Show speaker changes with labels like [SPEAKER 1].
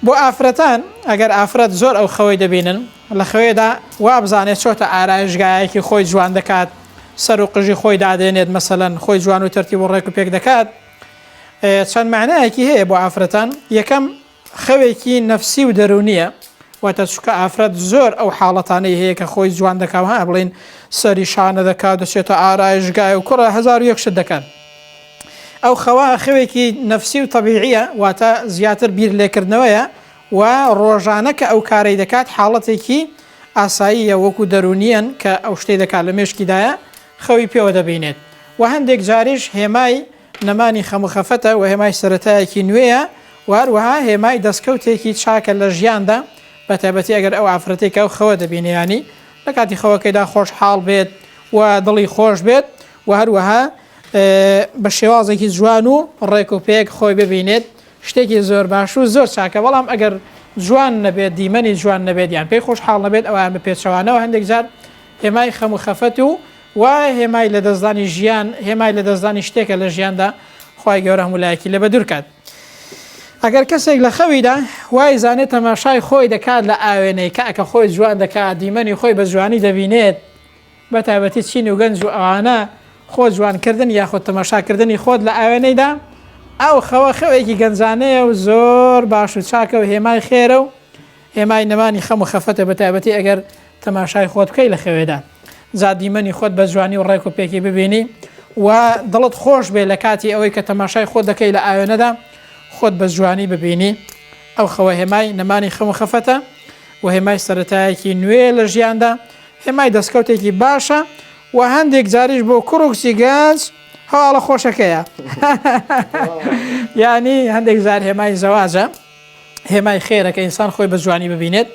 [SPEAKER 1] بۆ ئافرەتان ئەگەر ئافرەت زۆر ئەو خەوەی دەبینن لە خەوێدا وا بزانێت چۆتە ئارایشگایەکی خۆی جوان دەکات، سەر و قژی خۆی دادێنێت، مەسەلەن خۆی جوان و تەرتیب و ڕێک و پێک دەکات. چەند معنایەکی هەیە بۆ ئافرەتان. یەکەم خەوێکی نەفسی و دەرونیە، واتە چونکە ئافرەت زۆر ئەو حاڵەتانەی هەیە کە خۆی جوان دەکات، ها بڵین سەری شانە دەکات، دەچێتە ئارایشگای و کوڕە هەزار و یەک شت دەکات. ئەو خەوا خەوێکی نەفسی و طبیعیە، واتە زیاتر بیر لێکردنەوەیە و ڕۆژانە کە ئەو کارەی دەکات حاڵەتێکی ئاساییە وەکو دەرونیەن کە ئەو شتەی دەکات لە مێشکیدایە خەوی پێوە دەبینێت. و هەندێک جاریش هێمای نەمانی خەموخەفەتە و هێمای سەرەتایەکی نوێیە، و هەروەها هێمای دەستکەوتێکی چاکە لە ژیاندا، بە تایبەتی ئەگەر ئەو ئافرەتێک ئەو خەوە دەبینیانی لە کاتی خەوەکەیدا خۆشحاڵ بێت و دڵی خۆش بێت و هەروەها بە شێوازێکی جوان و ڕێک و پێک خۆی ببینێت، شتێکی زۆر باش و زۆر چاکە. بەڵام ئەگەر جوان نەبێت، دیمەنی جوان نەبێت، یان پێی خۆشحاڵ نەبێت، ئەوان بە پێچەوانەوە هەندێک جار هێمای خەموخەفەت و هێمای لە دەستدانی ژیان، هێمای لە دەستدانی شتێکە لە ژیاندا خوای گەورە هەمولایەکی لە بەدوور کات. ئەگەر کەسێک لە خەویدا وای زانێت تەماشای خۆی دەکات لە ئاوێنەی کە خۆی جوان دەکات، دیمەنی خۆی بە جوانی دەبینێت، بە تایبەتی چین و گەنج و ئەوانە خۆ جوانکردن یاخۆ تەماشاکردنی خۆت لە ئاوێنەیدا، ئەو خەوە خەوێکی گەنجانەیە و زۆر باش و چاکە و هێمای خێرە و هێمای نەمانی خەموخەفەتە، بە تایبەتی ئەگەر تەماشای خۆت بکەی لە خەوێدا، زادیمەنی خۆت بە جوانی و ڕێک و پێکی ببینی و دڵت خۆش بێ لە کاتی ئەوەی کە تەماشای خۆت دەکەی لە ئاوێنەدا خۆت بە جوانی ببینی. ئەو خەوە هێمای نەمانی خەموخەفەتە و هێمای سەرەتایەکی نوێ لە ژیاندا، هێمای دەستکەوتێکی باشە و هەندێک جاریش بۆ کوڕکسی گەنج هەواڵە خۆشەکەیە. یعنی هەندێک زار هێمای زەواجە، هێمای خێرە کە ئینسان خۆی بە جوانی ببینێت